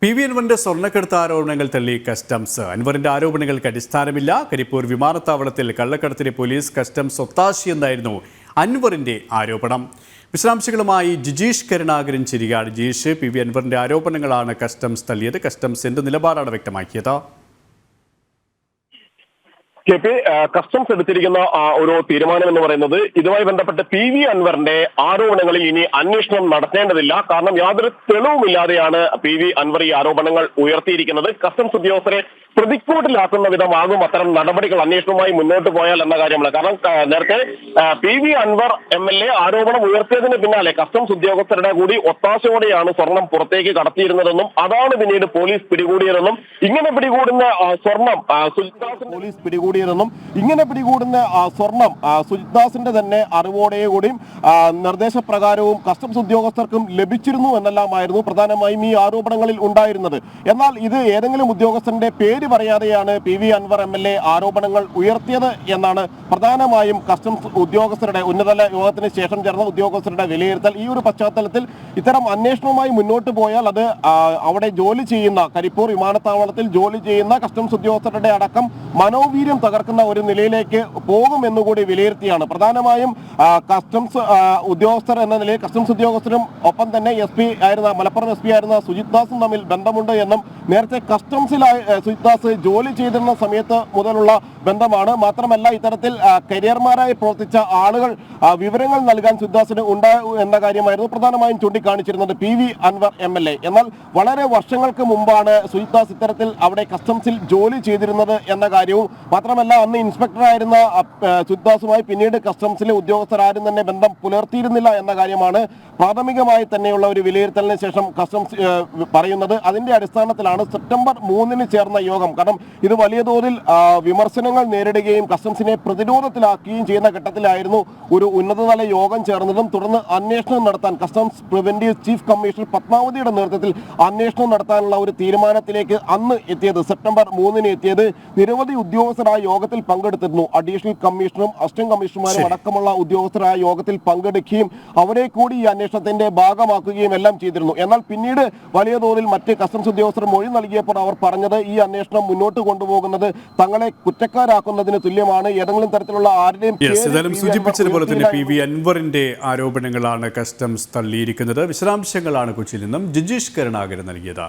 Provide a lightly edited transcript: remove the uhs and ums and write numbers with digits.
PV. അൻവറിന്റെ സ്വർണ്ണക്കടത്ത് ആരോപണങ്ങൾ തള്ളി കസ്റ്റംസ്. അൻവറിന്റെ ആരോപണങ്ങൾക്ക് അടിസ്ഥാനമില്ല. കരിപ്പൂർ വിമാനത്താവളത്തിൽ കള്ളക്കടത്തിന് പോലീസ് കസ്റ്റംസ് ഒത്താശയെന്നായിരുന്നു അൻവറിന്റെ ആരോപണം. വിശദാംശങ്ങളുമായി ജിജീഷ് കരുണാകരൻ ചിരികാട്. ജിജീഷ്, പി.വി. അൻവറിന്റെ ആരോപണങ്ങളാണ് കസ്റ്റംസ് തള്ളിയത്. കസ്റ്റംസ് എന്ത് നിലപാടാണ് വ്യക്തമാക്കിയത്? കസ്റ്റംസ് എടുത്തിരിക്കുന്ന ഒരു തീരുമാനം എന്ന് പറയുന്നത് ഇതുമായി ബന്ധപ്പെട്ട് പി.വി. അൻവറിന്റെ ആരോപണങ്ങളിൽ ഇനി അന്വേഷണം നടത്തേണ്ടതില്ല. കാരണം യാതൊരു തെളിവുമില്ലാതെയാണ് പി.വി. അൻവർ ഈ ആരോപണങ്ങൾ ഉയർത്തിയിരിക്കുന്നത്. കസ്റ്റംസ് ഉദ്യോഗസ്ഥരെ പ്രതിക്കൂട്ടിലാക്കുന്ന വിധമാകും അത്തരം നടപടികൾ അന്വേഷണവുമായി മുന്നോട്ട് പോയാൽ എന്ന കാര്യമാണ്. കാരണം നേരത്തെ പി.വി. അൻവർ എം.എൽ.എ ആരോപണം ഉയർത്തിയതിന് പിന്നാലെ കസ്റ്റംസ് ഉദ്യോഗസ്ഥരുടെ കൂടി ഒത്താശയോടെയാണ് സ്വർണം പുറത്തേക്ക് കടത്തിയിരുന്നതെന്നും അതാണ് പിന്നീട് പോലീസ് പിടികൂടിയതെന്നും ഇങ്ങനെ പിടികൂടുന്ന സ്വർണം പോലീസ് പിടികൂടിയതെന്നും ഇങ്ങനെ പിടികൂടുന്ന സ്വർണം സുജിത്ദാസിന്റെ തന്നെ അറിവോടെയും നിർദ്ദേശപ്രകാരവും കസ്റ്റംസ് ഉദ്യോഗസ്ഥർക്കും ലഭിച്ചിരുന്നു എന്നെല്ലാമായിരുന്നു പ്രധാനമായും ഈ ആരോപണങ്ങളിൽ ഉണ്ടായിരുന്നത്. എന്നാൽ ഇത് ഏതെങ്കിലും ഉദ്യോഗസ്ഥന്റെ പേര് പറയാതെയാണ് പി.വി. അൻവർ എം.എൽ.എ ആരോപണങ്ങൾ ഉയർത്തിയത് എന്നാണ് പ്രധാനമായും കസ്റ്റംസ് ഉദ്യോഗസ്ഥരുടെ ഉന്നതതല യോഗത്തിന് ശേഷം ചേർന്ന ഉദ്യോഗസ്ഥരുടെ വിലയിരുത്തൽ. ഈ ഒരു പശ്ചാത്തലത്തിൽ ഇത്തരം അന്വേഷണവുമായി മുന്നോട്ട് പോയാൽ അത് അവിടെ ജോലി ചെയ്യുന്ന കരിപ്പൂർ വിമാനത്താവളത്തിൽ ജോലി ചെയ്യുന്ന കസ്റ്റംസ് ഉദ്യോഗസ്ഥരുടെ അടക്കം മനോവീര്യം തകർക്കുന്ന ഒരു നിലയിലേക്ക് പോകുമെന്നുകൂടി വിലയിരുത്തിയാണ് പ്രധാനമായും കസ്റ്റംസ് ഉദ്യോഗസ്ഥർ എന്ന നിലയിൽ കസ്റ്റംസ് ഉദ്യോഗസ്ഥരും ഒപ്പം തന്നെ മലപ്പുറം എസ് പി ആയിരുന്ന സുജിത്ദാസും തമ്മിൽ ബന്ധമുണ്ട് എന്നും നേരത്തെ കസ്റ്റംസിലായി സുജിത്ദാസ് ജോലി ചെയ്തിരുന്ന സമയത്ത് മുതലുള്ള ബന്ധമാണ്. മാത്രമല്ല ഇത്തരത്തിൽ കരിയർമാരായി പ്രവർത്തിച്ച ആളുകൾ വിവരങ്ങൾ നൽകാൻ സുജിത്ദാസിന് ഉണ്ടാകും എന്ന കാര്യമായിരുന്നു പ്രധാനമായും ചൂണ്ടിക്കാണിച്ചിരുന്നത് പി.വി. അൻവർ എം.എൽ.എ. എന്നാൽ വളരെ വർഷങ്ങൾക്ക് മുമ്പാണ് സുജിത്ദാസ് ഇത്തരത്തിൽ അവിടെ കസ്റ്റംസിൽ ജോലി ചെയ്തിരുന്നത് എന്ന കാര്യവും മാത്രമല്ല അന്ന് ഇൻസ്പെക്ടറായിരുന്ന സുജിത്ദാസുമായി പിന്നീട് കസ്റ്റംസിലെ ഉദ്യോഗസ്ഥർ ആരും തന്നെ ബന്ധം പുലർത്തിയിരുന്നില്ല എന്ന കാര്യമാണ് പ്രാഥമികമായി തന്നെയുള്ള ഒരു വിലയിരുത്തലിന് ശേഷം കസ്റ്റംസ് പറയുന്നത്. അതിന്റെ അടിസ്ഥാനത്തിലാണ് സെപ്റ്റംബർ 3 ചേർന്ന യോഗം. കാരണം ഇത് വലിയ തോതിൽ വിമർശനങ്ങൾ നേരിടുകയും കസ്റ്റംസിനെ പ്രതിരോധത്തിലാക്കുകയും ചെയ്യുന്ന ഘട്ടത്തിലായിരുന്നു ഒരു ഉന്നതതല യോഗം ചേർന്നതും തുടർന്ന് അന്വേഷണം നടത്താൻ കസ്റ്റംസ് പ്രിവന്റീവ് ചീഫ് കമ്മീഷണർ പത്മാവതിയുടെ നേതൃത്വത്തിൽ അന്വേഷണം നടത്താനുള്ള ഒരു തീരുമാനത്തിലേക്ക് അന്ന് എത്തിയത്. സെപ്റ്റംബർ 3 എത്തിയത്. നിരവധി ഉദ്യോഗസ്ഥർ ആ യോഗത്തിൽ പങ്കെടുത്തിരുന്നു. അഡീഷണൽ കമ്മീഷണറും അസിസ്റ്റന്റ് കമ്മീഷണർമാരും അടക്കമുള്ള ഉദ്യോഗസ്ഥർ ആ യോഗത്തിൽ പങ്കെടുക്കുകയും അവരെ കൂടി ഈ അന്വേഷണത്തിന്റെ ഭാഗമാക്കുകയും എല്ലാം ചെയ്തിരുന്നു. എന്നാൽ പിന്നീട് വലിയ തോതിൽ മറ്റ് കസ്റ്റംസ് ഉദ്യോഗസ്ഥർ മൊഴി നൽകിയപ്പോൾ അവർ പറഞ്ഞത് ഈ അന്വേഷണം മുന്നോട്ട് കൊണ്ടുപോകുന്നത് തങ്ങളെ കുറ്റക്കാരാക്കുന്നതിന് തുല്യമാണ്. ഏതെങ്കിലും തരത്തിലുള്ള ആരുടെയും സൂചിപ്പിച്ചതുപോലെ തന്നെ പി.വി. അൻവറിന്റെ ആരോപണങ്ങളാണ് കസ്റ്റംസ് തള്ളിയിരിക്കുന്നത്. വിശദാംശങ്ങളാണ് കൊച്ചിയിൽ നിന്നും ജിജീഷ് കരുണാകരൻ നൽകിയത്.